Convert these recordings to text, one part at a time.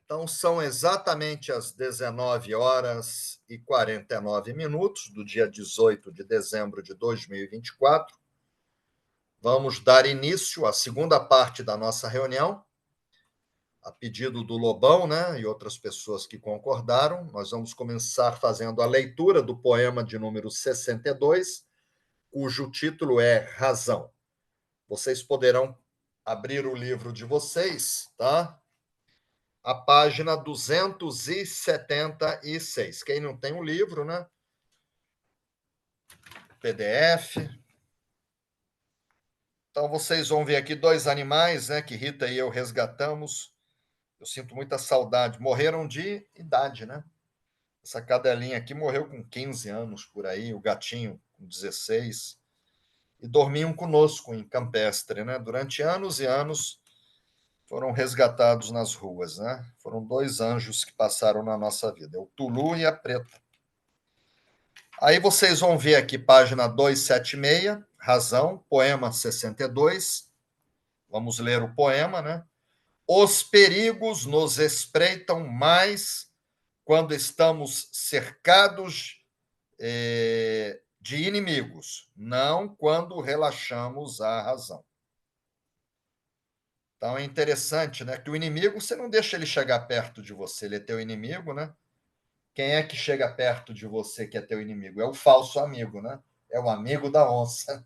Então, são exatamente as 19h49 do dia 18 de dezembro de 2024. Vamos dar início à segunda parte da nossa reunião, a pedido do Lobão, né, e outras pessoas que concordaram. Nós vamos começar fazendo a leitura do poema de número 62, cujo título é Razão. Vocês poderão abrir o livro de vocês, tá? A página 276. Quem não tem o livro, né? PDF. Então, vocês vão ver aqui dois animais, né, que Rita e eu resgatamos. Eu sinto muita saudade. Morreram de idade, né? Essa cadelinha aqui morreu com 15 anos, por aí, o gatinho com 16. E dormiam conosco em Campestre, né? Durante anos e anos foram resgatados nas ruas, né? Foram dois anjos que passaram na nossa vida, o Tulu e a Preta. Aí vocês vão ver aqui, página 276, Razão, poema 62. Vamos ler o poema, né? Os perigos nos espreitam mais quando estamos cercados de inimigos, não quando relaxamos a razão. Então é interessante, né, que o inimigo, você não deixa ele chegar perto de você, ele é teu inimigo, né? Quem é que chega perto de você que é teu inimigo? É o falso amigo, né? É o amigo da onça.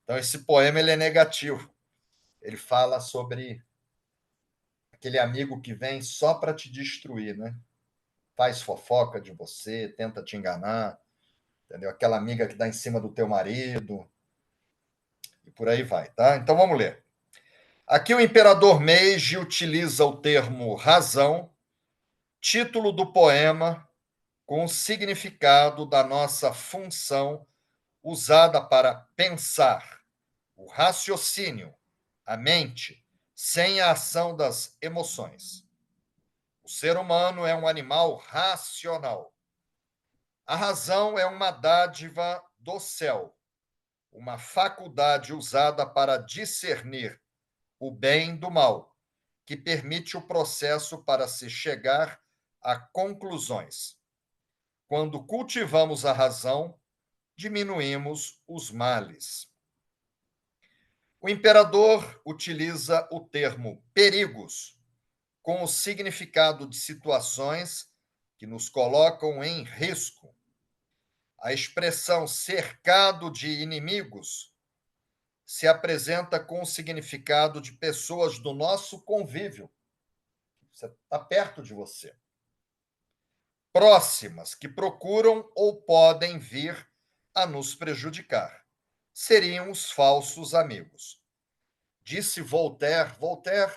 Então esse poema ele é negativo. Ele fala sobre aquele amigo que vem só para te destruir, né? Faz fofoca de você, tenta te enganar, entendeu? Aquela amiga que dá em cima do teu marido, e por aí vai, tá? Então vamos ler. Aqui o imperador Meiji utiliza o termo razão, título do poema, com o significado da nossa função usada para pensar, o raciocínio, a mente, sem a ação das emoções. O ser humano é um animal racional. A razão é uma dádiva do céu, uma faculdade usada para discernir o bem do mal, que permite o processo para se chegar a conclusões. Quando cultivamos a razão, diminuímos os males. O imperador utiliza o termo perigos, com o significado de situações que nos colocam em risco. A expressão cercado de inimigos se apresenta com o significado de pessoas do nosso convívio. Você está perto de você. Próximas, que procuram ou podem vir a nos prejudicar. Seriam os falsos amigos. Disse Voltaire. Voltaire,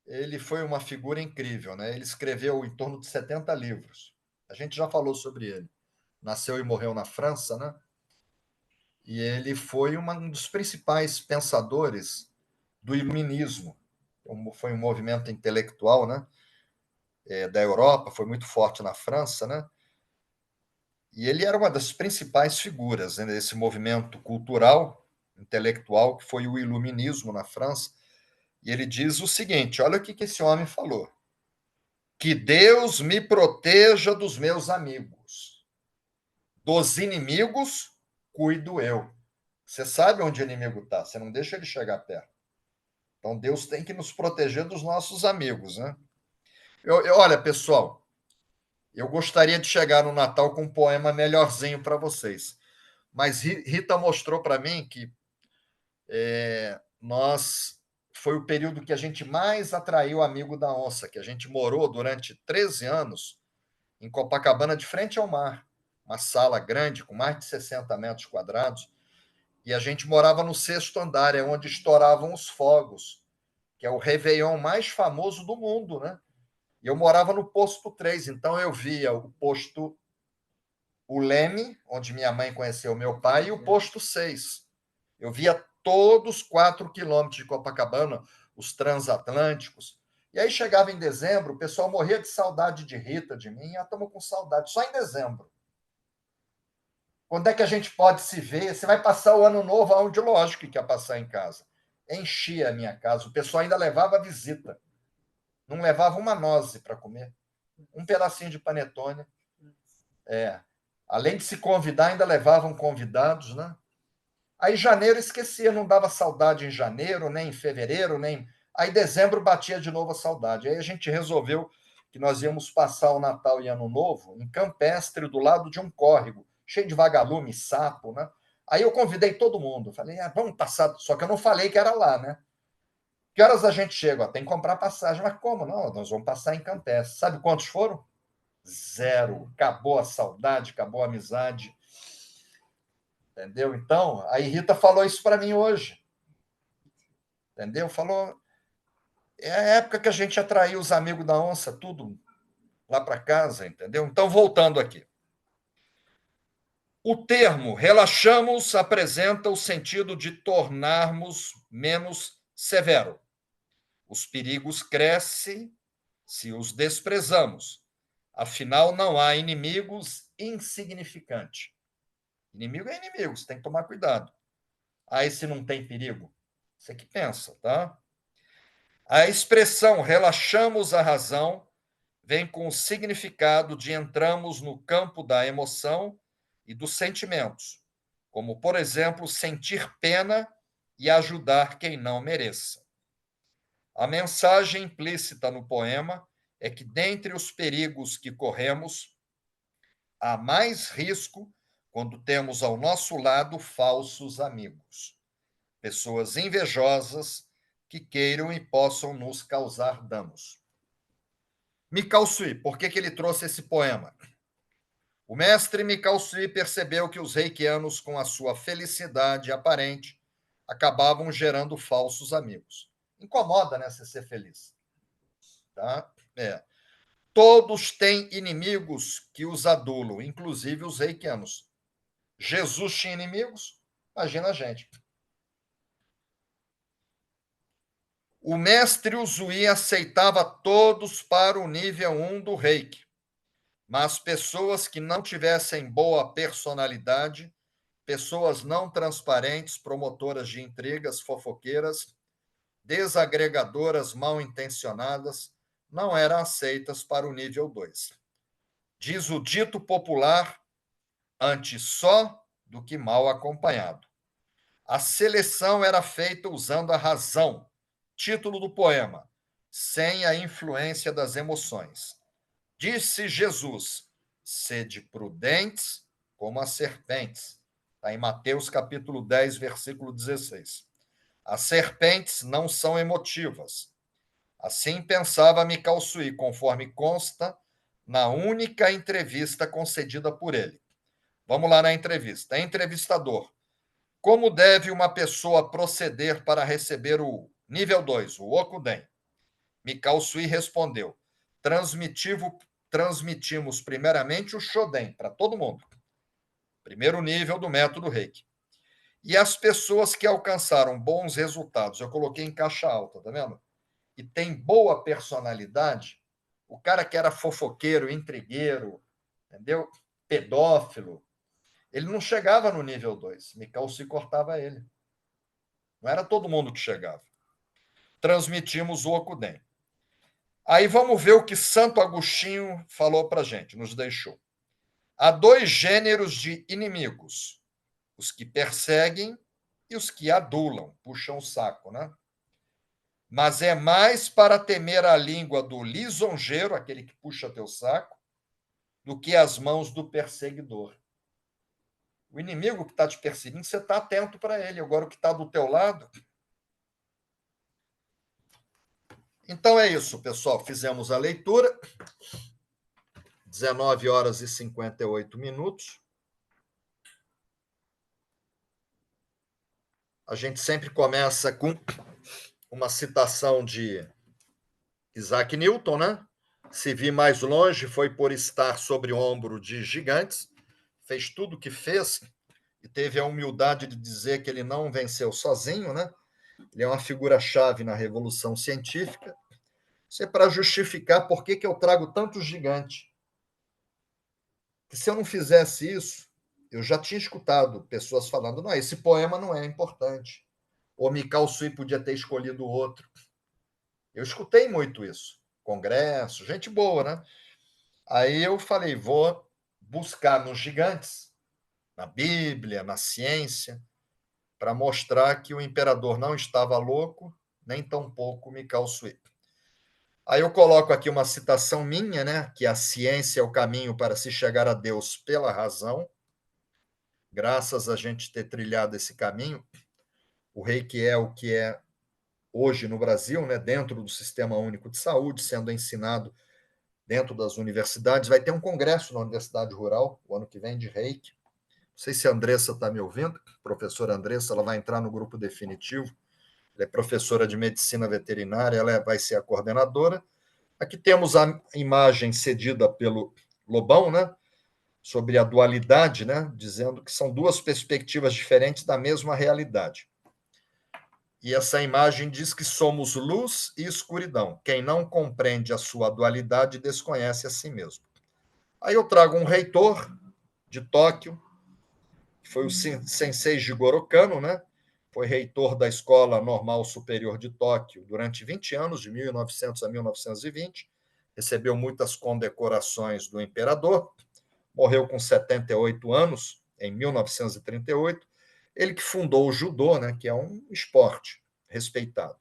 ele foi uma figura incrível, né? Ele escreveu em torno de 70 livros. A gente já falou sobre ele. Nasceu e morreu na França, né? E ele foi um dos principais pensadores do iluminismo. Foi um movimento intelectual, né? Da Europa, foi muito forte na França, né? E ele era uma das principais figuras, né, desse movimento cultural, intelectual, que foi o iluminismo na França. E ele diz o seguinte: olha o que esse homem falou. Que Deus me proteja dos meus amigos. Dos inimigos, cuido eu. Você sabe onde o inimigo está, você não deixa ele chegar perto. Então, Deus tem que nos proteger dos nossos amigos, né? Olha, pessoal, eu gostaria de chegar no Natal com um poema melhorzinho para vocês. Mas Rita mostrou para mim que nós foi o período que a gente mais atraiu o amigo da onça, que a gente morou durante 13 anos em Copacabana, de frente ao mar. Uma sala grande, com mais de 60 metros quadrados. E a gente morava no 6º andar, é onde estouravam os fogos, que é o Réveillon mais famoso do mundo, né? E eu morava no posto 3, então eu via o posto o Leme, onde minha mãe conheceu meu pai, e o posto 6. Eu via todos os 4 quilômetros de Copacabana, os transatlânticos. E aí chegava em dezembro, o pessoal morria de saudade de Rita, de mim, e estamos com saudade, só em dezembro. Quando é que a gente pode se ver? Você vai passar o ano novo aonde? Lógico que ia passar em casa. Enchia a minha casa, o pessoal ainda levava visita. Não levava uma noze para comer. Um pedacinho de panetone. Além de se convidar, ainda levavam convidados, né? Aí janeiro esquecia, não dava saudade em janeiro, nem em fevereiro, nem. Aí dezembro batia de novo a saudade. Aí a gente resolveu que nós íamos passar o Natal e Ano Novo em Campestre, do lado de um córrego, cheio de vagalume, sapo, né? Aí eu convidei todo mundo. Falei, vamos passar. Só que eu não falei que era lá, né? Que horas a gente chega? Tem que comprar passagem. Mas como? Não, nós vamos passar em Campestre. Sabe quantos foram? Zero. Acabou a saudade, acabou a amizade. Entendeu? Então, a Rita falou isso para mim hoje. Entendeu? Falou. É a época que a gente atraiu os amigos da onça, tudo lá para casa, entendeu? Então, voltando aqui. O termo relaxamos apresenta o sentido de tornarmos menos severo. Os perigos crescem se os desprezamos. Afinal, não há inimigos insignificantes. Inimigo é inimigo, você tem que tomar cuidado. Aí se não tem perigo, você que pensa, tá? A expressão relaxamos a razão vem com o significado de entramos no campo da emoção e dos sentimentos, como, por exemplo, sentir pena e ajudar quem não mereça. A mensagem implícita no poema é que, dentre os perigos que corremos, há mais risco quando temos ao nosso lado falsos amigos, pessoas invejosas que queiram e possam nos causar danos. Michał Sui, por que ele trouxe esse poema? O mestre Michał Sui percebeu que os reikianos, com a sua felicidade aparente, acabavam gerando falsos amigos. Incomoda, né, você ser feliz. Tá? Todos têm inimigos que os adulam, inclusive os reikianos. Jesus tinha inimigos? Imagina a gente. O mestre Usui aceitava todos para o nível 1 do reiki, mas pessoas que não tivessem boa personalidade, pessoas não transparentes, promotoras de intrigas, fofoqueiras, desagregadoras mal intencionadas, não eram aceitas para o nível 2. Diz o dito popular, antes só do que mal acompanhado. A seleção era feita usando a razão. Título do poema: Sem a influência das emoções. Disse Jesus: sede prudentes como as serpentes. Está em Mateus capítulo 10, versículo 16. As serpentes não são emotivas. Assim pensava Michał Sui, conforme consta na única entrevista concedida por ele. Vamos lá na entrevista. Entrevistador: como deve uma pessoa proceder para receber o nível 2, o Okuden? Michał Sui respondeu: transmitimos primeiramente o Shoden para todo mundo. Primeiro nível do método Reiki. E as pessoas que alcançaram bons resultados, eu coloquei em caixa alta, tá vendo? E tem boa personalidade, o cara que era fofoqueiro, intrigueiro, entendeu? Pedófilo, ele não chegava no nível 2. Michał Sui cortava ele. Não era todo mundo que chegava. Transmitimos o Okuden. Aí vamos ver o que Santo Agostinho falou para a gente, nos deixou. Há dois gêneros de inimigos: os que perseguem e os que adulam, puxam o saco, né? Mas é mais para temer a língua do lisonjeiro, aquele que puxa teu saco, do que as mãos do perseguidor. O inimigo que está te perseguindo, você está atento para ele. Agora, o que está do teu lado. Então é isso, pessoal. Fizemos a leitura. 19 horas e 58 minutos. A gente sempre começa com uma citação de Isaac Newton, né? Se vi mais longe, foi por estar sobre o ombro de gigantes. Fez tudo o que fez e teve a humildade de dizer que ele não venceu sozinho, né? Ele é uma figura-chave na Revolução Científica. Isso é para justificar por que eu trago tantos gigantes. Que se eu não fizesse isso, eu já tinha escutado pessoas falando, não, esse poema não é importante. Ou Michał Sui podia ter escolhido outro. Eu escutei muito isso. congresso, gente boa, né? Aí eu falei, vou buscar nos gigantes, na Bíblia, na ciência, para mostrar que o imperador não estava louco, nem tampouco Mikao Sui. Aí eu coloco aqui uma citação minha, né, que a ciência é o caminho para se chegar a Deus pela razão. Graças a gente ter trilhado esse caminho, o Reiki é o que é hoje no Brasil, né, dentro do Sistema Único de Saúde, sendo ensinado dentro das universidades. Vai ter um congresso na Universidade Rural, o ano que vem, de Reiki. Não sei se a Andressa está me ouvindo, professora Andressa, ela vai entrar no grupo definitivo. Ela é professora de medicina veterinária, ela vai ser a coordenadora. Aqui temos a imagem cedida pelo Lobão, né, sobre a dualidade, né, dizendo que são duas perspectivas diferentes da mesma realidade. E essa imagem diz que somos luz e escuridão. Quem não compreende a sua dualidade desconhece a si mesmo. Aí eu trago um reitor de Tóquio, que foi o Sensei Jigoro Kano, né? Foi reitor da Escola Normal Superior de Tóquio durante 20 anos, de 1900 a 1920. Recebeu muitas condecorações do imperador. Morreu com 78 anos, em 1938. Ele que fundou o judô, né? Que é um esporte respeitado.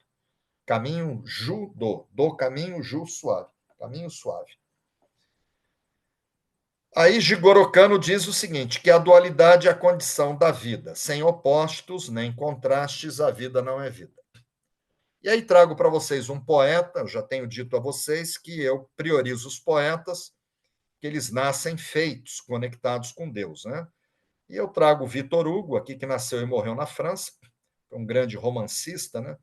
Caminho judô, do caminho ju suave, caminho suave. Aí Jigoro Kano diz o seguinte, que a dualidade é a condição da vida. Sem opostos nem contrastes, a vida não é vida. E aí trago para vocês um poeta, eu já tenho dito a vocês que eu priorizo os poetas, que eles nascem feitos, conectados com Deus, né? E eu trago Victor Hugo, aqui que nasceu e morreu na França, um grande romancista, né?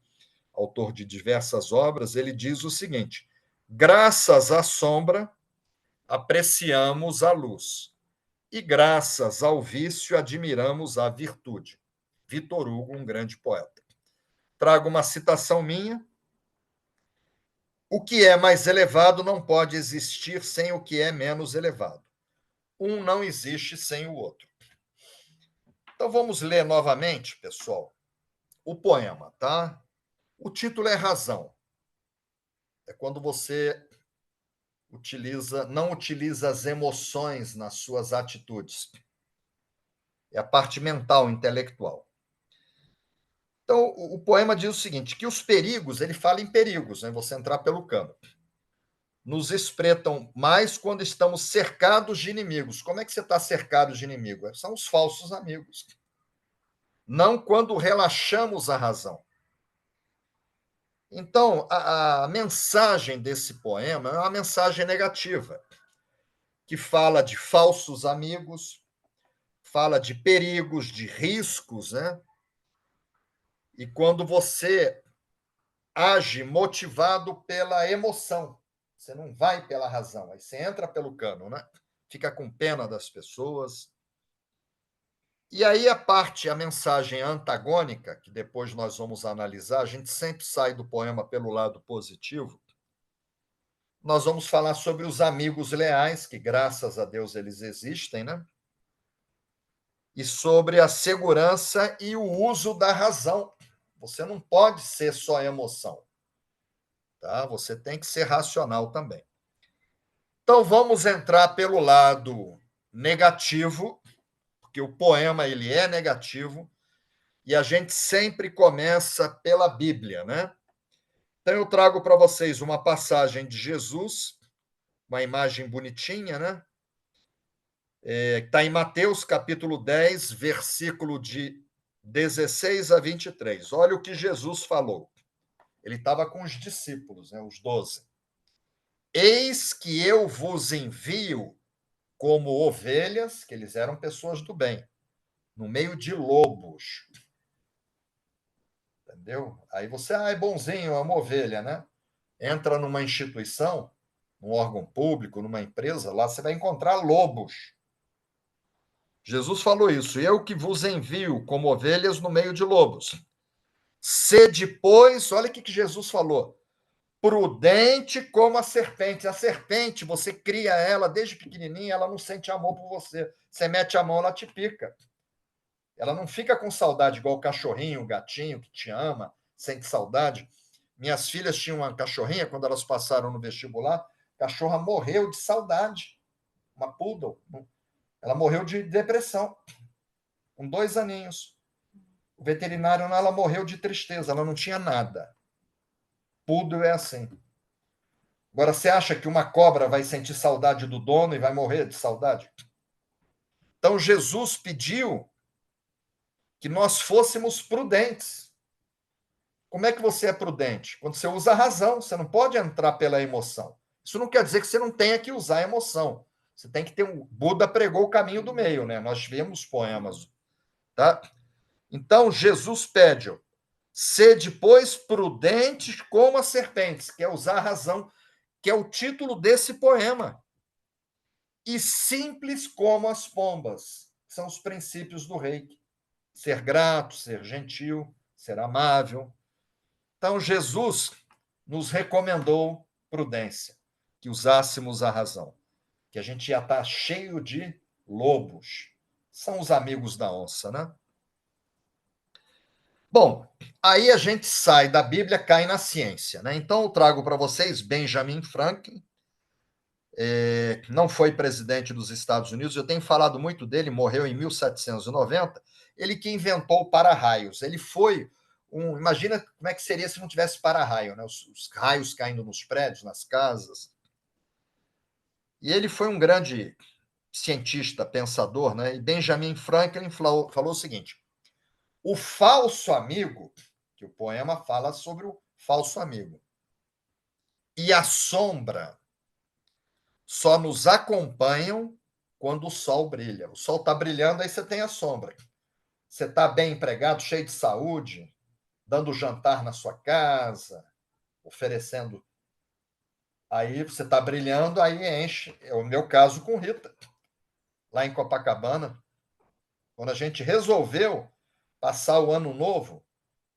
Autor de diversas obras. Ele diz o seguinte, graças à sombra, apreciamos a luz. E graças ao vício admiramos a virtude. Victor Hugo, um grande poeta. Trago uma citação minha. O que é mais elevado não pode existir sem o que é menos elevado. Um não existe sem o outro. Então vamos ler novamente, pessoal, o poema, tá? O título é Razão. É quando você não utiliza as emoções nas suas atitudes. É a parte mental, intelectual. Então, o poema diz o seguinte, que os perigos, ele fala em perigos, né? Você entrar pelo cano. Nos espreitam mais quando estamos cercados de inimigos. Como é que você está cercado de inimigos? São os falsos amigos. Não quando relaxamos a razão. Então, a mensagem desse poema é uma mensagem negativa, que fala de falsos amigos, fala de perigos, de riscos, né? E quando você age motivado pela emoção. Você não vai pela razão, aí você entra pelo cano, né? Fica com pena das pessoas. E aí a mensagem antagônica, que depois nós vamos analisar, a gente sempre sai do poema pelo lado positivo. Nós vamos falar sobre os amigos leais, que graças a Deus eles existem, né? E sobre a segurança e o uso da razão. Você não pode ser só emoção. Tá? Você tem que ser racional também. Então vamos entrar pelo lado negativo, porque o poema ele é negativo e a gente sempre começa pela Bíblia, né? Então eu trago para vocês uma passagem de Jesus, uma imagem bonitinha, né? Está em Mateus capítulo 10, versículo de 16 a 23. Olha o que Jesus falou. Ele estava com os discípulos, né, os 12. Eis que eu vos envio como ovelhas, que eles eram pessoas do bem, no meio de lobos. Entendeu? Aí você, é bonzinho, é uma ovelha, né? Entra numa instituição, num órgão público, numa empresa, lá você vai encontrar lobos. Jesus falou isso, eu que vos envio como ovelhas no meio de lobos. Sede, pois, olha o que Jesus falou, prudente como a serpente. A serpente, você cria ela desde pequenininha, ela não sente amor por você. Você mete a mão, ela te pica. Ela não fica com saudade igual o cachorrinho, o gatinho que te ama, sente saudade. Minhas filhas tinham uma cachorrinha, quando elas passaram no vestibular, a cachorra morreu de saudade. Uma poodle. Ela morreu de depressão, com 2 aninhos. O veterinário, ela morreu de tristeza, ela não tinha nada. Poodle é assim. Agora, você acha que uma cobra vai sentir saudade do dono e vai morrer de saudade? Então, Jesus pediu que nós fôssemos prudentes. Como é que você é prudente? Quando você usa a razão, você não pode entrar pela emoção. Isso não quer dizer que você não tenha que usar a emoção. Você tem que ter um. Buda pregou o caminho do meio, né? Nós vemos poemas, tá? Então, Jesus pede: sede, pois, prudentes como as serpentes, que é usar a razão, que é o título desse poema. E simples como as pombas, são os princípios do reiki. Ser grato, ser gentil, ser amável. Então, Jesus nos recomendou prudência, que usássemos a razão, que a gente ia estar cheio de lobos. São os amigos da onça, né? Bom, aí a gente sai da Bíblia, cai na ciência, né? Então, eu trago para vocês Benjamin Franklin, não foi presidente dos Estados Unidos, eu tenho falado muito dele, morreu em 1790, ele que inventou o para-raios. Ele foi imagina como é que seria se não tivesse para-raio, né? Os raios caindo nos prédios, nas casas. E ele foi um grande cientista, pensador, né? E Benjamin Franklin falou o seguinte: o falso amigo, que o poema fala sobre o falso amigo, e a sombra só nos acompanham quando o sol brilha. O sol está brilhando, aí você tem a sombra. Você está bem empregado, cheio de saúde, dando jantar na sua casa, oferecendo. Aí você está brilhando, aí enche. É o meu caso com Rita, lá em Copacabana, quando a gente resolveu passar o ano novo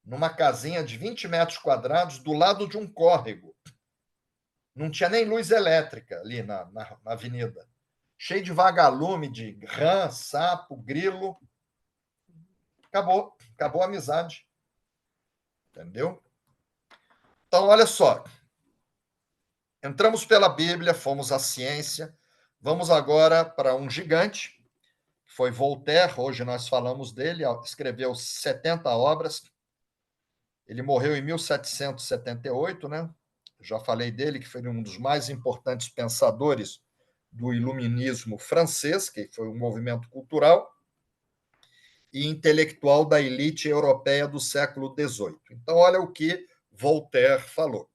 numa casinha de 20 metros quadrados do lado de um córrego. Não tinha nem luz elétrica ali na avenida. Cheio de vagalume, de rã, sapo, grilo. Acabou a amizade. Entendeu? Então, olha só. Entramos pela Bíblia, fomos à ciência. Vamos agora para um gigante, que foi Voltaire. Hoje nós falamos dele. Escreveu 70 obras. Ele morreu em 1778, né? Já falei dele, que foi um dos mais importantes pensadores do iluminismo francês, que foi um movimento cultural e intelectual da elite europeia do século XVIII. Então, olha o que Voltaire falou: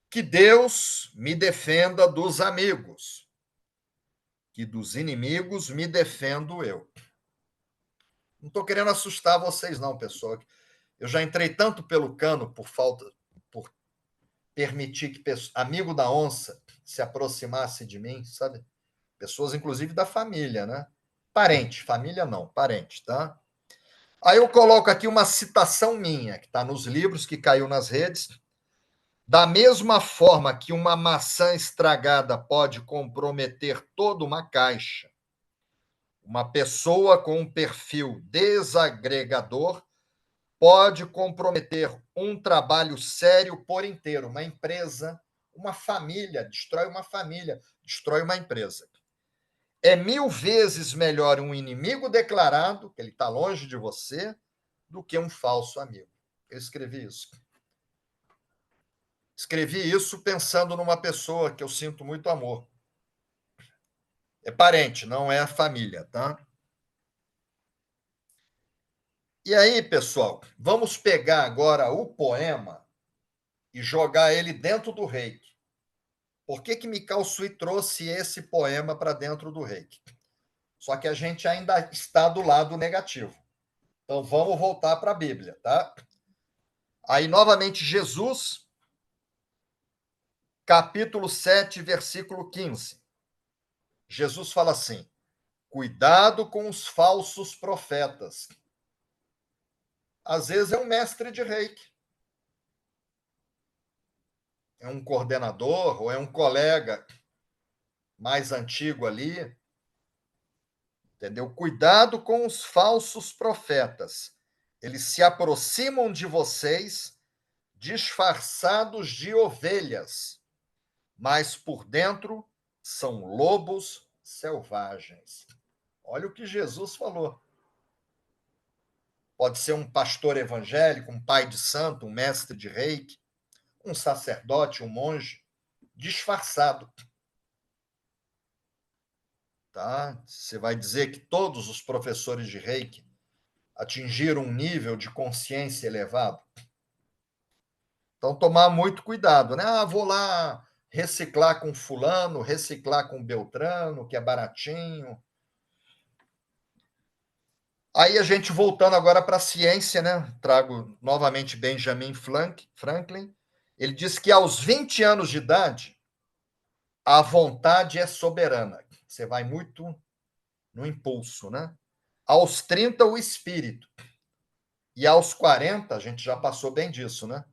que Deus me defenda dos amigos, que dos inimigos me defendo eu. Não estou querendo assustar vocês, não, pessoal. Eu já entrei tanto pelo cano por permitir que amigo da onça se aproximasse de mim, sabe? Pessoas, inclusive, da família, né? Parente, família não, parente, tá? Aí eu coloco aqui uma citação minha, que está nos livros, que caiu nas redes. Da mesma forma que uma maçã estragada pode comprometer toda uma caixa, uma pessoa com um perfil desagregador pode comprometer um trabalho sério por inteiro, uma empresa, uma família, destrói uma empresa. É 1000 vezes melhor um inimigo declarado, que ele está longe de você, do que um falso amigo. Eu escrevi isso. Escrevi isso pensando numa pessoa que eu sinto muito amor. É parente, não é família, tá? E aí, pessoal, vamos pegar agora o poema e jogar ele dentro do reiki. Por que Mikao Sui trouxe esse poema para dentro do reiki? Só que a gente ainda está do lado negativo. Então, vamos voltar para a Bíblia, tá? Aí, novamente, Jesus, capítulo 7, versículo 15. Jesus fala assim: cuidado com os falsos profetas. Às vezes é um mestre de reiki, é um coordenador ou é um colega mais antigo ali, entendeu? Cuidado com os falsos profetas. Eles se aproximam de vocês disfarçados de ovelhas, mas por dentro são lobos selvagens. Olha o que Jesus falou. Pode ser um pastor evangélico, um pai de santo, um mestre de reiki, um sacerdote, um monge, disfarçado. Tá? Você vai dizer que todos os professores de reiki atingiram um nível de consciência elevado? Então, tomar muito cuidado, né? Ah, vou lá reciclar com fulano, reciclar com Beltrano, que é baratinho. Aí a gente voltando agora para a ciência, né? Trago novamente Benjamin Franklin. Ele diz que aos 20 anos de idade, a vontade é soberana. Você vai muito no impulso, né? Aos 30, o espírito. E aos 40, a gente já passou bem disso, né?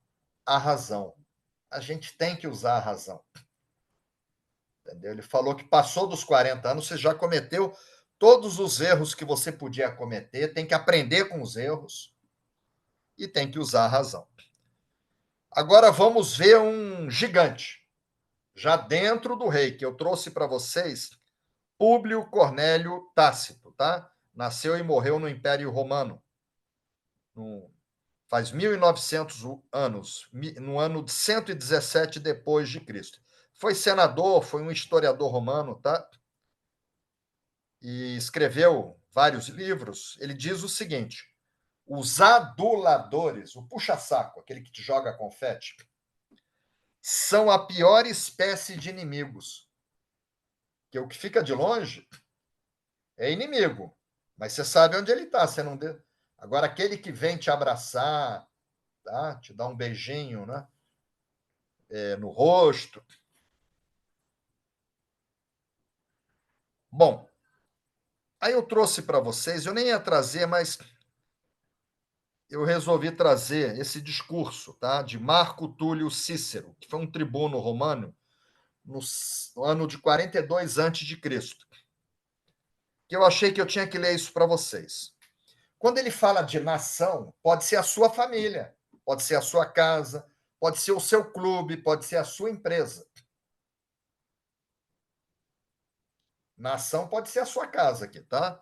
A razão. A gente tem que usar a razão. Entendeu? Ele falou que passou dos 40 anos, você já cometeu todos os erros que você podia cometer, tem que aprender com os erros e tem que usar a razão. Agora vamos ver um gigante, já dentro do rei, que eu trouxe para vocês, Públio Cornélio Tácito, tá? Nasceu e morreu no Império Romano, faz 1900 anos, no ano de 117 depois de Cristo. Foi senador, foi um historiador romano, tá? E escreveu vários livros. Ele diz o seguinte: os aduladores, o puxa-saco, aquele que te joga confete, são a pior espécie de inimigos. Que o que fica de longe é inimigo, mas você sabe onde ele está. Você não. Agora, aquele que vem te abraçar, tá? Te dar um beijinho, né? No rosto. Bom, aí eu trouxe para vocês, eu nem ia trazer, mas eu resolvi trazer esse discurso, tá? De Marco Túlio Cícero, que foi um tribuno romano no ano de 42 a.C., que eu achei que eu tinha que ler isso para vocês. Quando ele fala de nação, pode ser a sua família, pode ser a sua casa, pode ser o seu clube, pode ser a sua empresa. Nação pode ser a sua casa aqui, tá?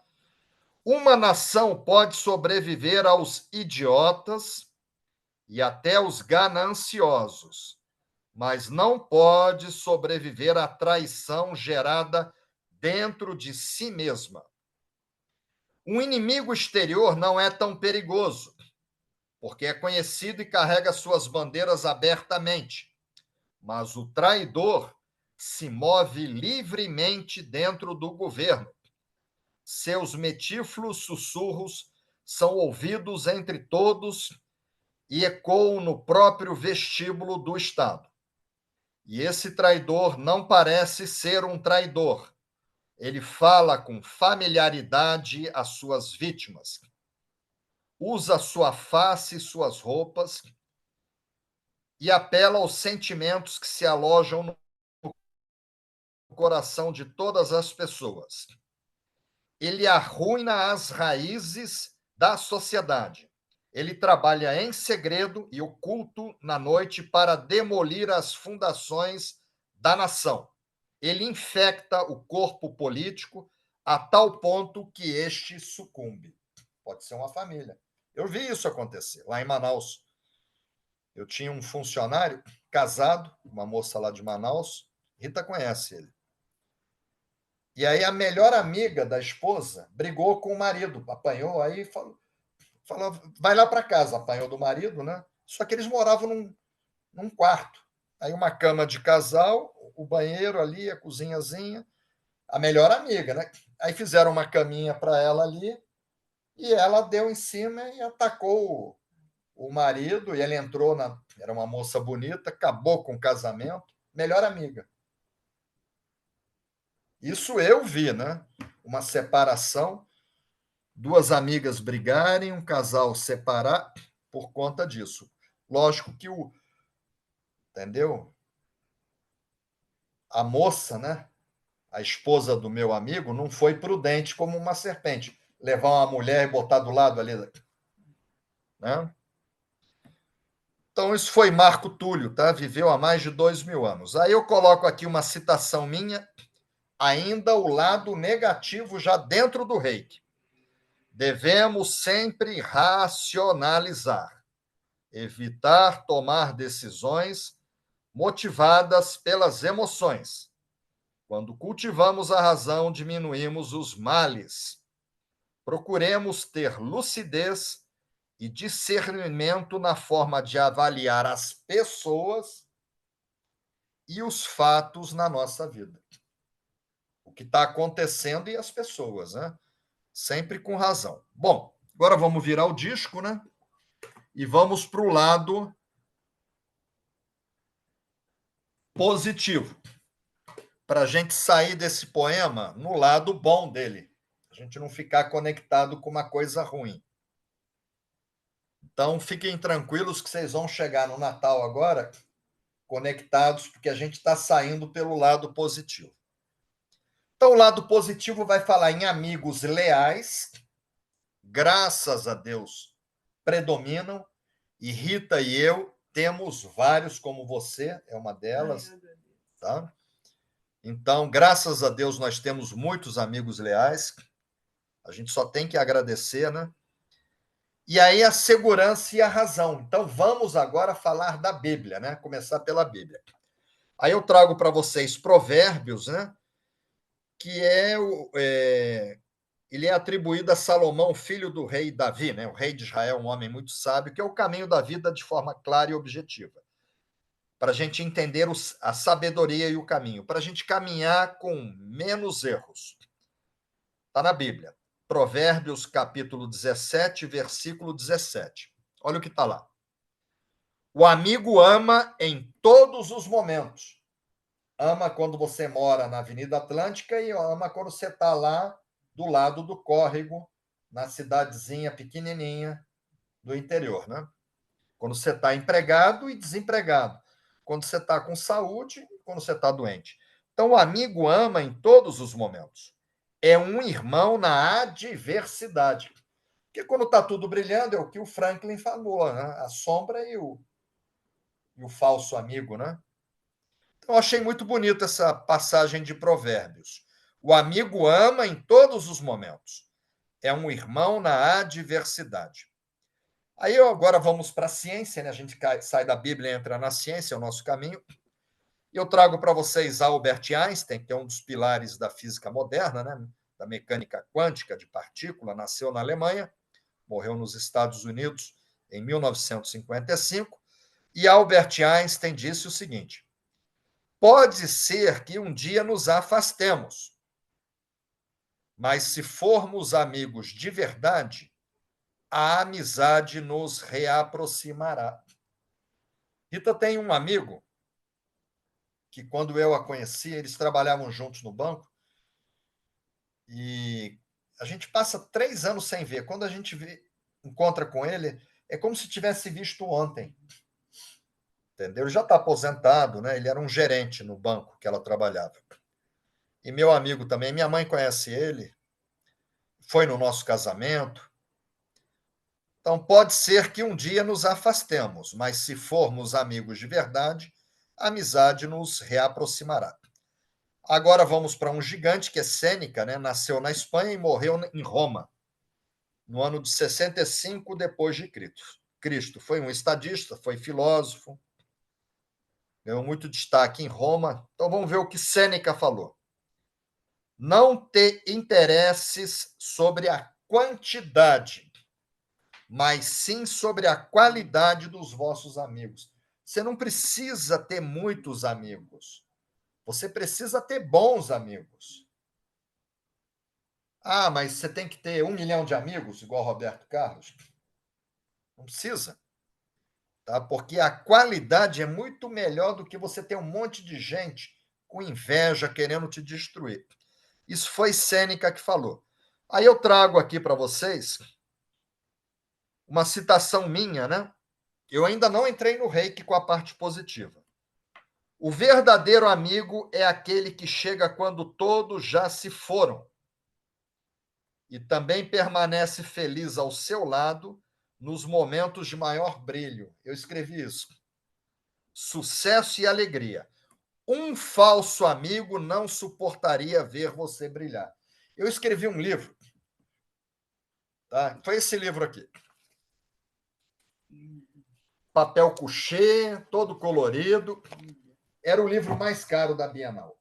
Uma nação pode sobreviver aos idiotas e até aos gananciosos, mas não pode sobreviver à traição gerada dentro de si mesma. Um inimigo exterior não é tão perigoso, porque é conhecido e carrega suas bandeiras abertamente, mas o traidor se move livremente dentro do governo. Seus metífulos sussurros são ouvidos entre todos e ecoam no próprio vestíbulo do Estado. E esse traidor não parece ser um traidor. Ele fala com familiaridade às suas vítimas. Usa sua face e suas roupas e apela aos sentimentos que se alojam no coração de todas as pessoas. Ele arruina as raízes da sociedade. Ele trabalha em segredo e oculto na noite para demolir as fundações da nação. Ele infecta o corpo político a tal ponto que este sucumbe. Pode ser uma família. Eu vi isso acontecer lá em Manaus. Eu tinha um funcionário casado, uma moça lá de Manaus, Rita conhece ele. E aí a melhor amiga da esposa brigou com o marido, apanhou, aí falou vai lá para casa, apanhou do marido, né? Só que eles moravam num quarto. Aí uma cama de casal, o banheiro ali, a cozinhazinha, a melhor amiga, né? Aí fizeram uma caminha para ela ali e ela deu em cima e atacou o marido, e ele entrou na. Era uma moça bonita, acabou com o casamento, melhor amiga. Isso eu vi, né? Uma separação, duas amigas brigarem, um casal separar por conta disso. Lógico que o. Entendeu? A moça, né? A esposa do meu amigo, não foi prudente como uma serpente. Levar uma mulher e botar do lado ali, né? Então, isso foi Marco Túlio, tá? Viveu há mais de 2.000 anos. Aí eu coloco aqui uma citação minha, ainda o lado negativo já dentro do reiki. Devemos sempre racionalizar, evitar tomar decisões motivadas pelas emoções. Quando cultivamos a razão, diminuímos os males. Procuremos ter lucidez e discernimento na forma de avaliar as pessoas e os fatos na nossa vida. O que está acontecendo e as pessoas, né? Sempre com razão. Bom, agora vamos virar o disco, né? E vamos para o lado positivo, para a gente sair desse poema no lado bom dele. A gente não ficar conectado com uma coisa ruim. Então, fiquem tranquilos que vocês vão chegar no Natal agora conectados, porque a gente está saindo pelo lado positivo. Então, o lado positivo vai falar em amigos leais, graças a Deus, predominam, e Rita e eu temos vários, como você é uma delas, tá? Então, graças a Deus, nós temos muitos amigos leais, a gente só tem que agradecer, né? E aí a segurança e a razão. Então, vamos agora falar da Bíblia, né? Começar pela Bíblia. Aí eu trago para vocês Provérbios, né? Que ele é atribuído a Salomão, filho do rei Davi, né? O rei de Israel, um homem muito sábio, que é o caminho da vida de forma clara e objetiva, para a gente entender a sabedoria e o caminho, para a gente caminhar com menos erros. Está na Bíblia. Provérbios, capítulo 17, versículo 17. Olha o que está lá. O amigo ama em todos os momentos. Ama quando você mora na Avenida Atlântica e ama quando você está lá do lado do córrego, na cidadezinha pequenininha do interior, né? Quando você está empregado e desempregado. Quando você está com saúde e quando você está doente. Então, o amigo ama em todos os momentos. É um irmão na adversidade. Porque quando está tudo brilhando, é o que o Franklin falou, né? A sombra e o falso amigo, né? Então, eu achei muito bonita essa passagem de Provérbios. O amigo ama em todos os momentos. É um irmão na adversidade. Aí agora vamos para a ciência, né? A gente sai da Bíblia e entra na ciência, é o nosso caminho. E eu trago para vocês Albert Einstein, que é um dos pilares da física moderna, né? Da mecânica quântica de partícula, nasceu na Alemanha, morreu nos Estados Unidos em 1955. E Albert Einstein disse o seguinte: pode ser que um dia nos afastemos, mas se formos amigos de verdade, a amizade nos reaproximará. Rita tem um amigo que, quando eu a conheci, eles trabalhavam juntos no banco e a gente passa 3 anos sem ver. Quando a gente encontra com ele, é como se tivesse visto ontem. Entendeu? Ele já está aposentado, né? Ele era um gerente no banco que ela trabalhava. E meu amigo também, minha mãe conhece ele, foi no nosso casamento. Então, pode ser que um dia nos afastemos, mas se formos amigos de verdade, a amizade nos reaproximará. Agora vamos para um gigante que é Sêneca, né? Nasceu na Espanha e morreu em Roma, no ano de 65 depois de Cristo. Foi um estadista, foi filósofo, ganhou muito destaque em Roma. Então vamos ver o que Sêneca falou. Não te interesses sobre a quantidade, mas sim sobre a qualidade dos vossos amigos. Você não precisa ter muitos amigos. Você precisa ter bons amigos. Ah, mas você tem que ter 1 milhão de amigos, igual Roberto Carlos? Não precisa. Tá? Porque a qualidade é muito melhor do que você ter um monte de gente com inveja querendo te destruir. Isso foi Sêneca que falou. Aí eu trago aqui para vocês uma citação minha, né? Eu ainda não entrei no reiki com a parte positiva. O verdadeiro amigo é aquele que chega quando todos já se foram e também permanece feliz ao seu lado nos momentos de maior brilho. Eu escrevi isso. Sucesso e alegria. Um falso amigo não suportaria ver você brilhar. Eu escrevi um livro, tá? Foi esse livro aqui. Papel couché, todo colorido. Era o livro mais caro da Bienal.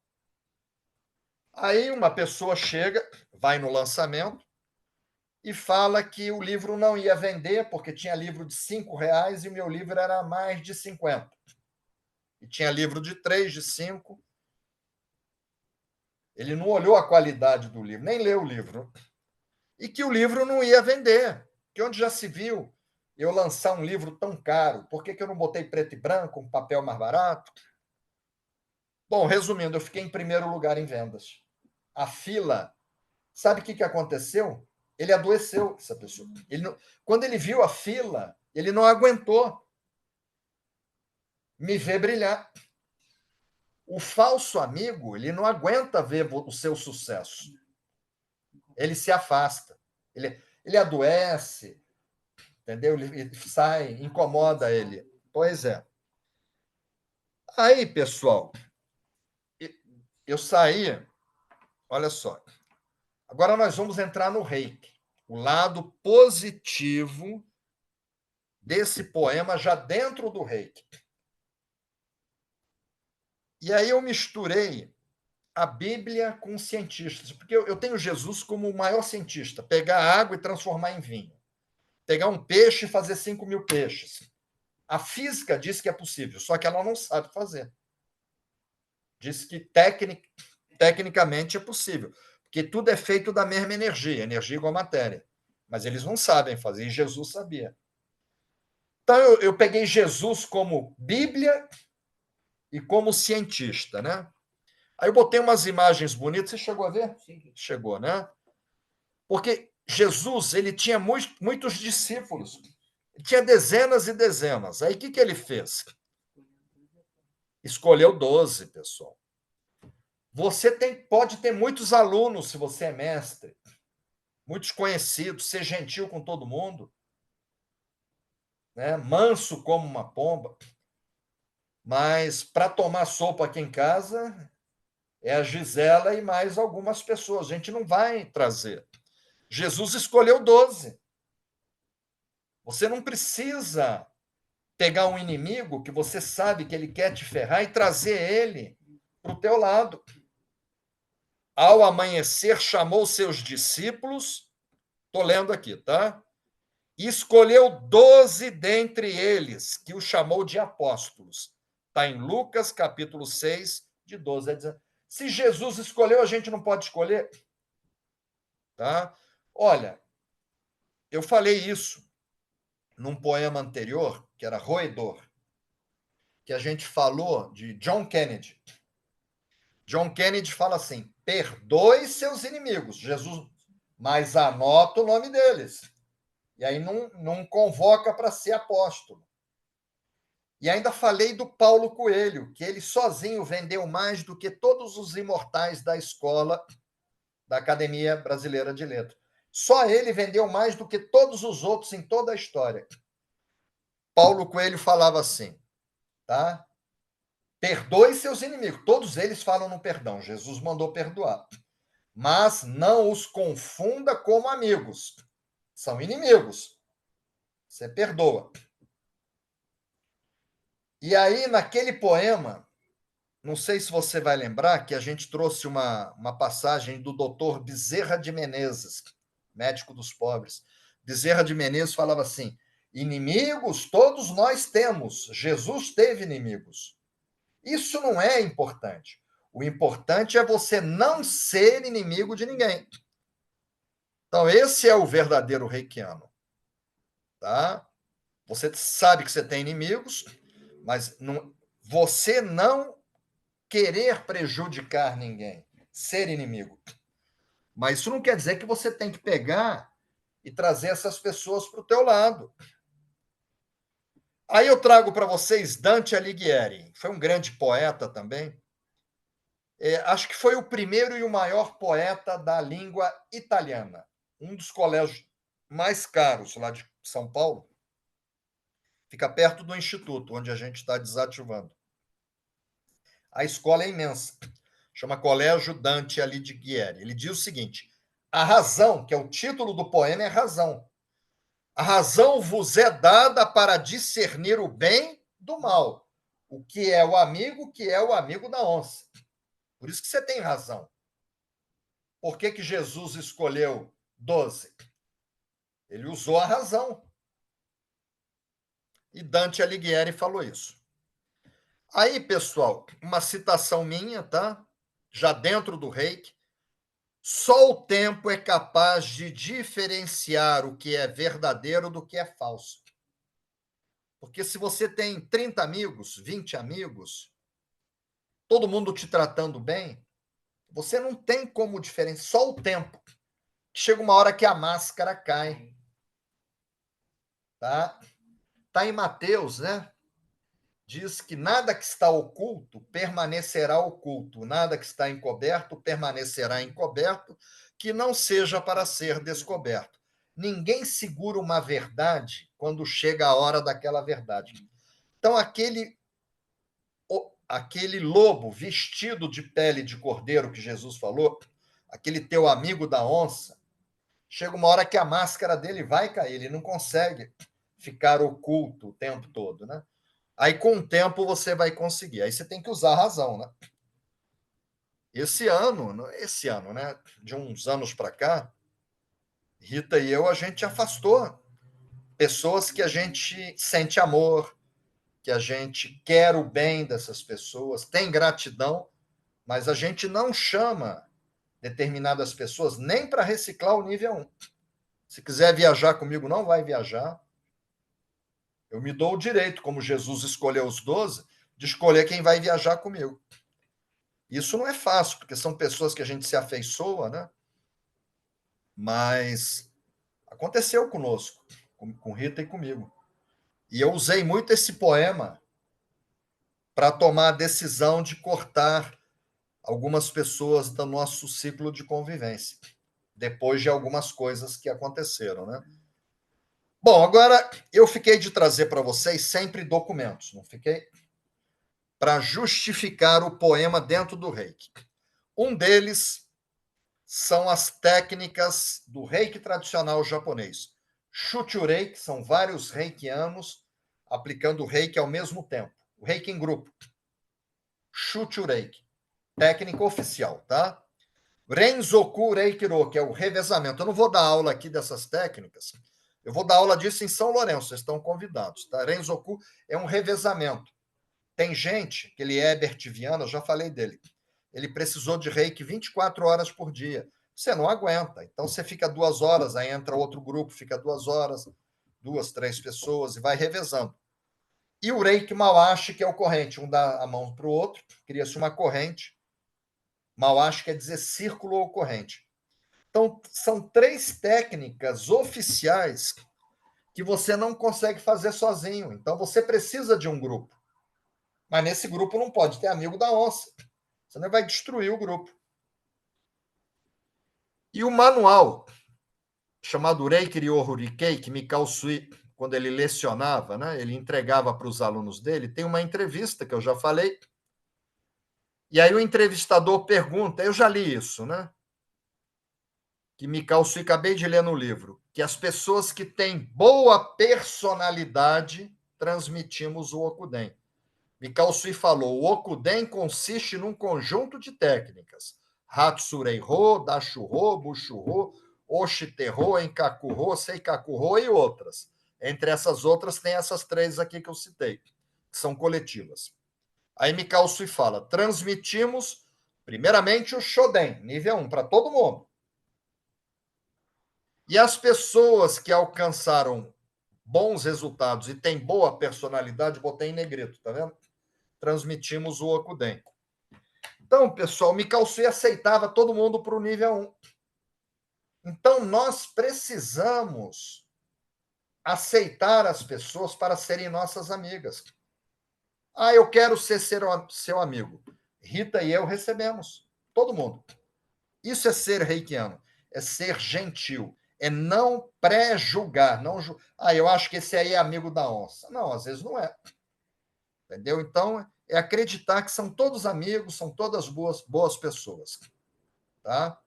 Aí uma pessoa chega, vai no lançamento e fala que o livro não ia vender, porque tinha livro de R$ 5 e o meu livro era mais de 50. E tinha livro de 3, de 5. Ele não olhou a qualidade do livro, nem leu o livro. E que o livro não ia vender. Que onde já se viu eu lançar um livro tão caro? Por que eu não botei preto e branco, um papel mais barato? Bom, resumindo, eu fiquei em primeiro lugar em vendas. A fila, sabe o que aconteceu? Ele adoeceu, essa pessoa. Quando ele viu a fila, ele não aguentou me ver brilhar. O falso amigo, ele não aguenta ver o seu sucesso. Ele se afasta. Ele adoece, entendeu? Ele sai, incomoda ele. Pois é. Aí, pessoal, eu saí, olha só. Agora nós vamos entrar no reiki. O lado positivo desse poema já dentro do reiki. E aí eu misturei a Bíblia com cientistas, porque eu tenho Jesus como o maior cientista, pegar água e transformar em vinho, pegar um peixe e fazer 5.000 peixes. A física diz que é possível, só que ela não sabe fazer. Diz que tecnicamente é possível, porque tudo é feito da mesma energia igual matéria, mas eles não sabem fazer, e Jesus sabia. Então eu peguei Jesus como Bíblia e como cientista, né? Aí eu botei umas imagens bonitas, você chegou a ver? Sim. Chegou, né? Porque Jesus, ele tinha muitos discípulos, ele tinha dezenas e dezenas. Aí o que ele fez? Escolheu 12, pessoal. Você pode ter muitos alunos se você é mestre, muitos conhecidos, ser gentil com todo mundo, né? Manso como uma pomba, mas para tomar sopa aqui em casa é a Gisela e mais algumas pessoas. A gente não vai trazer. Jesus escolheu 12. Você não precisa pegar um inimigo que você sabe que ele quer te ferrar e trazer ele para o teu lado. Ao amanhecer, chamou seus discípulos, estou lendo aqui, tá? E escolheu 12 dentre eles, que o chamou de apóstolos. Está em Lucas, capítulo 6, de 12 a 19. Se Jesus escolheu, a gente não pode escolher? Tá? Olha, eu falei isso num poema anterior, que era Roedor, que a gente falou de John Kennedy. John Kennedy fala assim: perdoe seus inimigos, Jesus, mas anota o nome deles. E aí não convoca para ser apóstolo. E ainda falei do Paulo Coelho, que ele sozinho vendeu mais do que todos os imortais da escola da Academia Brasileira de Letras. Só ele vendeu mais do que todos os outros em toda a história. Paulo Coelho falava assim, tá? Perdoe seus inimigos. Todos eles falam no perdão. Jesus mandou perdoar. Mas não os confunda como amigos. São inimigos. Você perdoa. E aí, naquele poema, não sei se você vai lembrar que a gente trouxe uma passagem do doutor Bezerra de Menezes, médico dos pobres. Bezerra de Menezes falava assim: inimigos todos nós temos. Jesus teve inimigos. Isso não é importante. O importante é você não ser inimigo de ninguém. Então, esse é o verdadeiro reikiano. Tá? Você sabe que você tem inimigos, mas você não querer prejudicar ninguém, ser inimigo. Mas isso não quer dizer que você tem que pegar e trazer essas pessoas para o teu lado. Aí eu trago para vocês Dante Alighieri. Foi um grande poeta também. Acho que foi o primeiro e o maior poeta da língua italiana. Um dos colégios mais caros lá de São Paulo, fica perto do instituto, onde a gente está desativando. A escola é imensa, chama Colégio Dante Alighieri. Ele diz o seguinte: a razão, que é o título do poema, é razão. A razão vos é dada para discernir o bem do mal. O que é o amigo da onça. Por isso que você tem razão. Por que Jesus escolheu 12? Ele usou a razão. E Dante Alighieri falou isso. Aí, pessoal, uma citação minha, tá? Já dentro do Reiki. Só o tempo é capaz de diferenciar o que é verdadeiro do que é falso. Porque se você tem 30 amigos, 20 amigos, todo mundo te tratando bem, você não tem como diferenciar, só o tempo. Chega uma hora que a máscara cai. Tá? Tá em Mateus, né? Diz que nada que está oculto permanecerá oculto, nada que está encoberto permanecerá encoberto, que não seja para ser descoberto. Ninguém segura uma verdade quando chega a hora daquela verdade. Então, aquele lobo vestido de pele de cordeiro que Jesus falou, aquele teu amigo da onça, chega uma hora que a máscara dele vai cair, ele não consegue ficar oculto o tempo todo, né? Aí, com o tempo, você vai conseguir. Aí você tem que usar a razão, né? Esse ano, né? De uns anos para cá, Rita e eu, a gente afastou pessoas que a gente sente amor, que a gente quer o bem dessas pessoas, tem gratidão, mas a gente não chama determinadas pessoas nem para reciclar o nível 1. Se quiser viajar comigo, não vai viajar. Eu me dou o direito, como Jesus escolheu os 12, de escolher quem vai viajar comigo. Isso não é fácil, porque são pessoas que a gente se afeiçoa, né? Mas aconteceu conosco, com Rita e comigo. E eu usei muito esse poema para tomar a decisão de cortar algumas pessoas do nosso ciclo de convivência, depois de algumas coisas que aconteceram, né? Bom, agora eu fiquei de trazer para vocês sempre documentos, não fiquei? Para justificar o poema dentro do Reiki. Um deles são as técnicas do Reiki tradicional japonês. Shuchu-Reiki, são vários reikianos aplicando o Reiki ao mesmo tempo. O Reiki em grupo. Shuchu-Reiki, técnica oficial, tá? Renzoku Reikiro, que é o revezamento. Eu não vou dar aula aqui dessas técnicas. Eu vou dar aula disso em São Lourenço, vocês estão convidados, tá? Renzoku é um revezamento. Tem gente, aquele Herbert Viana, eu já falei dele, ele precisou de reiki 24 horas por dia. Você não aguenta. Então, você fica 2 horas, aí entra outro grupo, fica 2 horas, 2, 3 pessoas, e vai revezando. E o reiki Mawashi, que é o corrente. Um dá a mão para o outro, cria-se uma corrente. Mawashi quer dizer círculo ou corrente. Então, são 3 técnicas oficiais que você não consegue fazer sozinho. Então, você precisa de um grupo. Mas nesse grupo não pode ter amigo da onça. Senão vai destruir o grupo. E o manual, chamado Reiki Ryoho Rikei, que Mikao Sui, quando ele lecionava, né, ele entregava para os alunos dele, tem uma entrevista que eu já falei. E aí o entrevistador pergunta, eu já li isso, né? Que Mikao Sui, acabei de ler no livro, que as pessoas que têm boa personalidade transmitimos o Okuden. Mikao Sui falou, o Okuden consiste num conjunto de técnicas. Hatsurei-ho, Dashu-ho, Bushu-ho, Oshite-ho, Enkaku-ho, Seikaku-ho e outras. Entre essas outras tem essas 3 aqui que eu citei, que são coletivas. Aí Mikao Sui fala, transmitimos primeiramente o Shoden, nível 1, para todo mundo. E as pessoas que alcançaram bons resultados e têm boa personalidade, botei em negrito, tá vendo? Transmitimos o Okuden. Então, pessoal, o Mikao Sui aceitava todo mundo para o nível 1. Então, nós precisamos aceitar as pessoas para serem nossas amigas. Ah, eu quero ser seu amigo. Rita e eu recebemos. Todo mundo. Isso é ser reikiano. É ser gentil. É não pré-julgar. Não eu acho que esse aí é amigo da onça. Não, às vezes não é. Entendeu? Então, é acreditar que são todos amigos, são todas boas pessoas. Tá?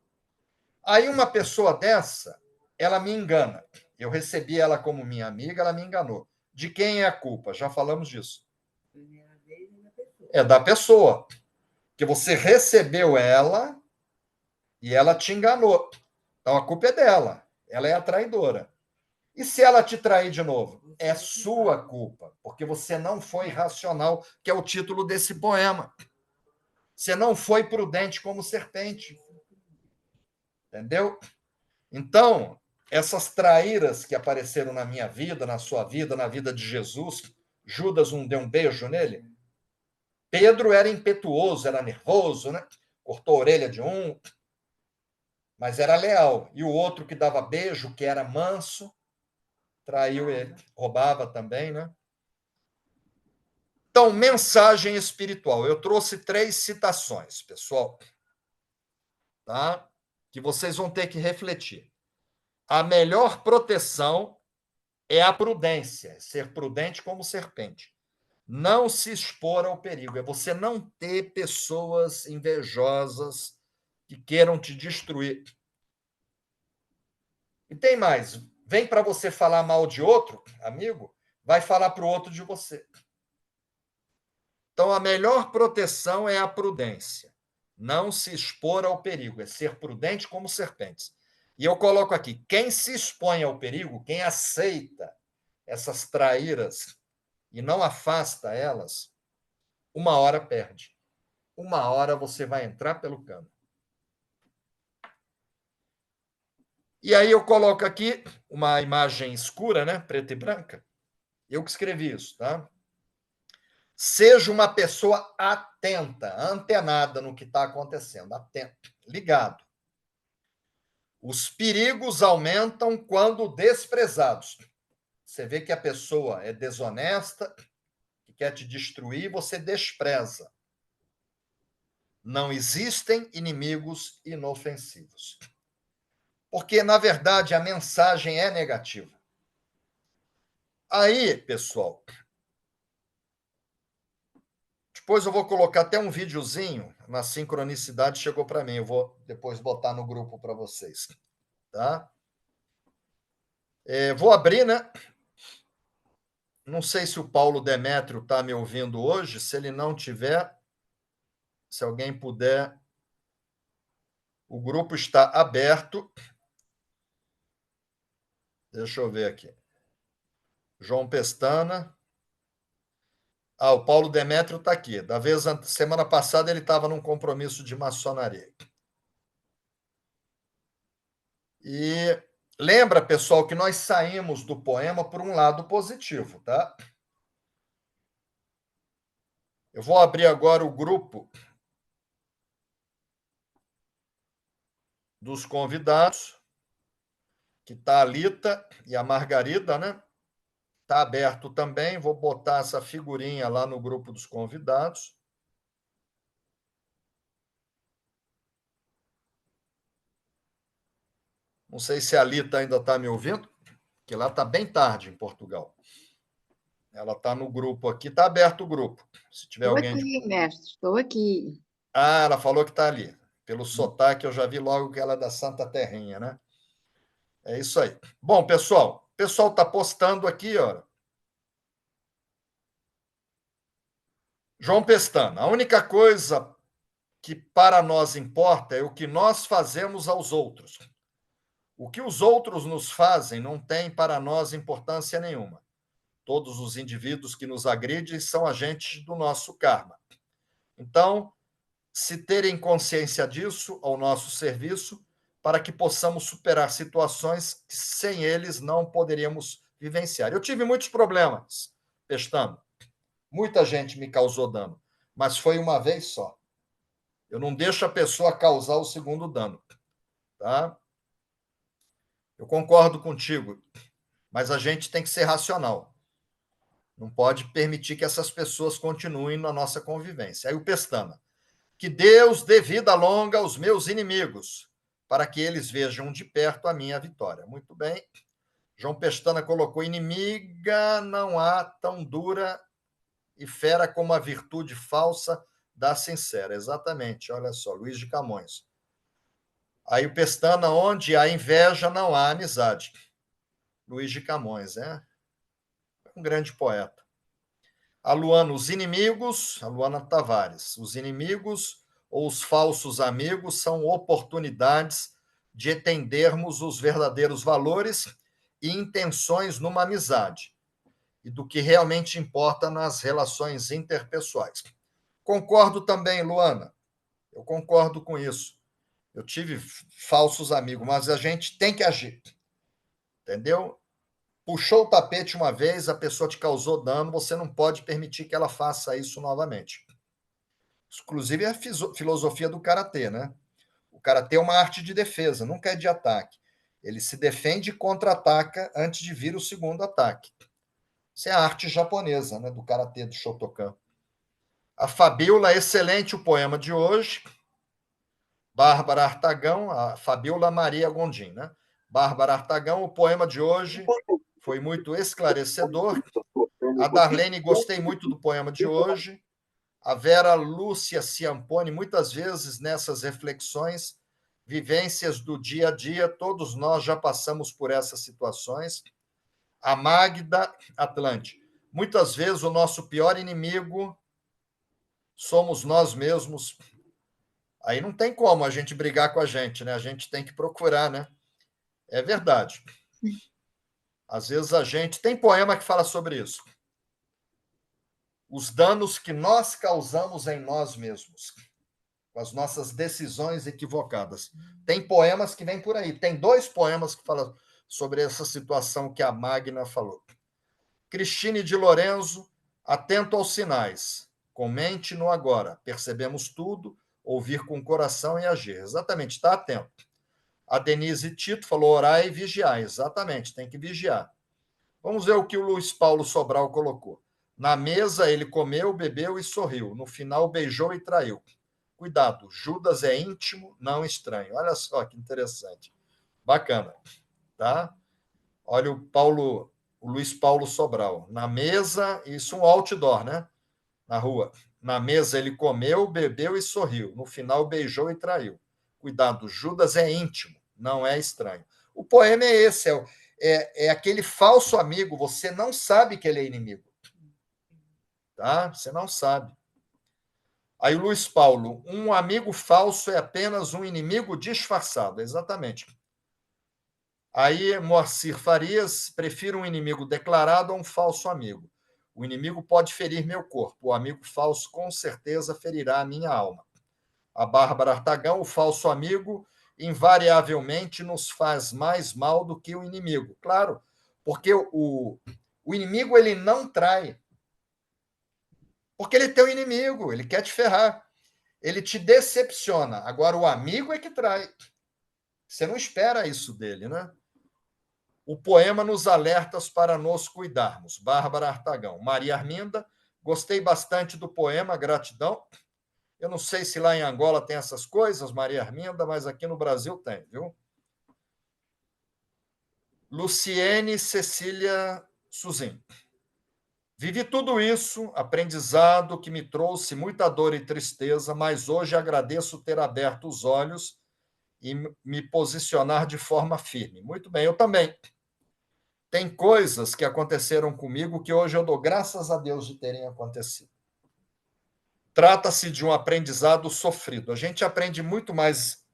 Aí uma pessoa dessa, ela me engana. Eu recebi ela como minha amiga, ela me enganou. De quem é a culpa? Já falamos disso. É da pessoa. Que você recebeu ela e ela te enganou. Então a culpa é dela. Ela é a traidora. E se ela te trair de novo? É sua culpa, porque você não foi racional, que é o título desse poema. Você não foi prudente como serpente. Entendeu? Então, essas traíras que apareceram na minha vida, na sua vida, na vida de Jesus, Judas não deu um beijo nele? Pedro era impetuoso, era nervoso, né? Cortou a orelha de um, mas era leal. E o outro que dava beijo, que era manso, traiu ele. Roubava também, né? Então, mensagem espiritual. Eu trouxe 3 citações, pessoal, tá? Que vocês vão ter que refletir. A melhor proteção é a prudência, ser prudente como serpente. Não se expor ao perigo, é você não ter pessoas invejosas que queiram te destruir. E tem mais, vem para você falar mal de outro, amigo, vai falar para o outro de você. Então, a melhor proteção é a prudência. Não se expor ao perigo, é ser prudente como serpentes. E eu coloco aqui: quem se expõe ao perigo, quem aceita essas traíras e não afasta elas, uma hora perde. Uma hora você vai entrar pelo cano. E aí eu coloco aqui uma imagem escura, né, preta e branca. Eu que escrevi isso, tá? Seja uma pessoa atenta, antenada no que está acontecendo, atento, ligado. Os perigos aumentam quando desprezados. Você vê que a pessoa é desonesta, que quer te destruir, você despreza. Não existem inimigos inofensivos. Porque, na verdade, a mensagem é negativa. Aí, pessoal, depois eu vou colocar até um videozinho na sincronicidade, chegou para mim, eu vou depois botar no grupo para vocês, tá? Vou abrir, né? Não sei se o Paulo Demétrio está me ouvindo hoje, se ele não tiver, se alguém puder, o grupo está aberto. Deixa eu ver aqui. João Pestana. O Paulo Demétrio está aqui. Da vez semana passada ele estava num compromisso de maçonaria. E lembra, pessoal, que nós saímos do poema por um lado positivo, tá? Eu vou abrir agora o grupo dos convidados, que está a Lita e a Margarida, né? Está aberto também. Vou botar essa figurinha lá no grupo dos convidados. Não sei se a Lita ainda está me ouvindo, porque lá está bem tarde em Portugal. Ela está no grupo aqui, está aberto o grupo. Se tiver Estou alguém. aqui, mestre, estou aqui. Ela falou que está ali. Pelo sotaque, eu já vi logo que ela é da Santa Terrinha, né? É isso aí. Bom, pessoal, o pessoal está postando aqui, ó. João Pestana, a única coisa que para nós importa é o que nós fazemos aos outros. O que os outros nos fazem não tem para nós importância nenhuma. Todos os indivíduos que nos agridem são agentes do nosso karma. Então, se terem consciência disso ao nosso serviço, para que possamos superar situações que sem eles não poderíamos vivenciar. Eu tive muitos problemas, Pestana. Muita gente me causou dano, mas foi uma vez só. Eu não deixo a pessoa causar o segundo dano, tá? Eu concordo contigo, mas a gente tem que ser racional. Não pode permitir que essas pessoas continuem na nossa convivência. Aí o Pestana. Que Deus dê vida longa aos meus inimigos, para que eles vejam de perto a minha vitória. Muito bem. João Pestana colocou: inimiga não há tão dura e fera como a virtude falsa da sincera. Exatamente, olha só, Luiz de Camões. Aí o Pestana: onde há inveja não há amizade. Luiz de Camões, né? Um grande poeta. A Luana: os inimigos, a Luana Tavares, os inimigos ou os falsos amigos são oportunidades de entendermos os verdadeiros valores e intenções numa amizade e do que realmente importa nas relações interpessoais. Concordo também, Luana, eu concordo com isso. Eu tive falsos amigos, mas a gente tem que agir, entendeu? Puxou o tapete uma vez, a pessoa te causou dano, você não pode permitir que ela faça isso novamente. Inclusive, é a filosofia do karatê, né? O karatê é uma arte de defesa, nunca é de ataque. Ele se defende e contra-ataca antes de vir o segundo ataque. Isso é a arte japonesa, né, do karatê do Shotokan. A Fabiola, excelente o poema de hoje. Bárbara Artagão, a Fabiola Maria Gondim, né? Bárbara Artagão, o poema de hoje foi muito esclarecedor. A Darlene, gostei muito do poema de hoje. A Vera Lúcia Ciampone, muitas vezes nessas reflexões, vivências do dia a dia, todos nós já passamos por essas situações. A Magda Atlante, muitas vezes o nosso pior inimigo somos nós mesmos. Aí não tem como a gente brigar com a gente, né? A gente tem que procurar, né? É verdade. Às vezes a gente... Tem poema que fala sobre isso. Os danos que nós causamos em nós mesmos, com as nossas decisões equivocadas. Tem poemas que vêm por aí. Tem 2 poemas que falam sobre essa situação que a Magna falou. Cristine de Lorenzo, atento aos sinais. Comente no agora. Percebemos tudo, ouvir com o coração e agir. Exatamente, está atento. A Denise Tito falou: orar e vigiar. Exatamente, tem que vigiar. Vamos ver o que o Luiz Paulo Sobral colocou. Na mesa ele comeu, bebeu e sorriu. No final beijou e traiu. Cuidado, Judas é íntimo, não estranho. Olha só que interessante. Bacana, tá? Olha o Luiz Paulo Sobral. Na mesa, isso um outdoor, né? Na rua. Na mesa ele comeu, bebeu e sorriu. No final beijou e traiu. Cuidado, Judas é íntimo, não é estranho. O poema é esse, é aquele falso amigo, você não sabe que ele é inimigo. Tá? Você não sabe. Aí o Luiz Paulo: um amigo falso é apenas um inimigo disfarçado. Exatamente. Aí Moacir Farias: prefiro um inimigo declarado a um falso amigo. O inimigo pode ferir meu corpo, o amigo falso com certeza ferirá a minha alma. A Bárbara Artagão: o falso amigo invariavelmente nos faz mais mal do que o inimigo. Claro, porque o inimigo ele não trai. Porque ele é teu inimigo, ele quer te ferrar. Ele te decepciona. Agora, o amigo é que trai. Você não espera isso dele, né? O poema nos alerta para nos cuidarmos. Bárbara Artagão. Maria Arminda: gostei bastante do poema, gratidão. Eu não sei se lá em Angola tem essas coisas, Maria Arminda, mas aqui no Brasil tem, viu? Luciene Cecília Suzin: vivi tudo isso, aprendizado que me trouxe muita dor e tristeza, mas hoje agradeço ter aberto os olhos e me posicionar de forma firme. Muito bem, eu também. Tem coisas que aconteceram comigo que hoje eu dou graças a Deus de terem acontecido. Trata-se de um aprendizado sofrido. A gente aprende muito mais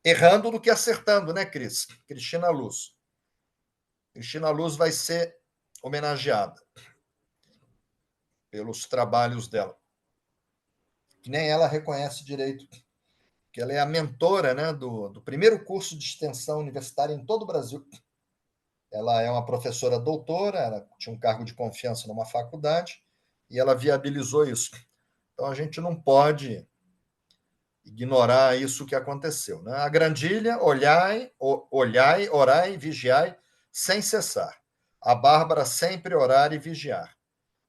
errando do que acertando, né, Cris? Cristina Luz. Cristina Luz vai ser homenageada pelos trabalhos dela, que nem ela reconhece direito, que ela é a mentora, né, do primeiro curso de extensão universitária em todo o Brasil. Ela é uma professora doutora, ela tinha um cargo de confiança numa faculdade e ela viabilizou isso. Então, a gente não pode ignorar isso que aconteceu. Né? A Grandilha: olhai, orai, vigiai, sem cessar. A Bárbara: sempre orar e vigiar.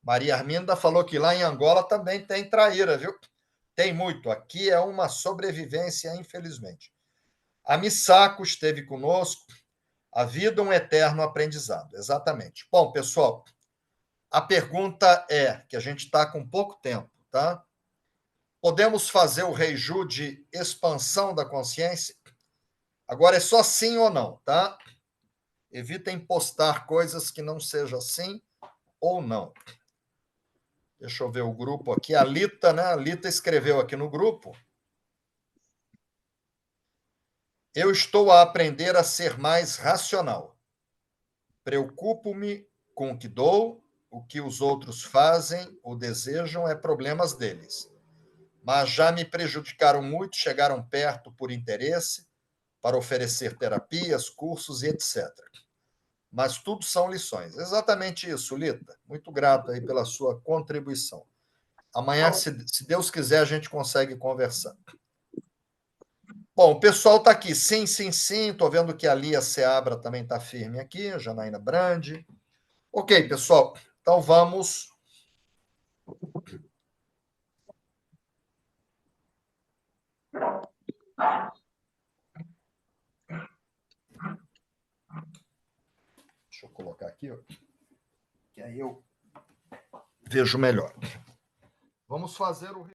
Maria Arminda falou que lá em Angola também tem traíra, viu? Tem muito. Aqui é uma sobrevivência, infelizmente. A Misako esteve conosco. A vida, um eterno aprendizado. Exatamente. Bom, pessoal, a pergunta é, que a gente está com pouco tempo, tá? Podemos fazer o reiju de expansão da consciência? Agora é só sim ou não, tá? Evitem postar coisas que não sejam sim ou não. Deixa eu ver o grupo aqui. A Lita, né? A Lita escreveu aqui no grupo. Eu estou a aprender a ser mais racional. Preocupo-me com o que dou, o que os outros fazem ou desejam é problemas deles. Mas já me prejudicaram muito, chegaram perto por interesse, para oferecer terapias, cursos e etc. Mas tudo são lições. Exatamente isso, Lita. Muito grato aí pela sua contribuição. Amanhã, se Deus quiser, a gente consegue conversar. Bom, o pessoal está aqui. Sim, sim, sim. Estou vendo que a Lia Seabra também está firme aqui, a Janaína Brandi. Ok, pessoal. Então vamos. Deixa eu colocar aqui, ó, que aí eu vejo melhor. Vamos fazer o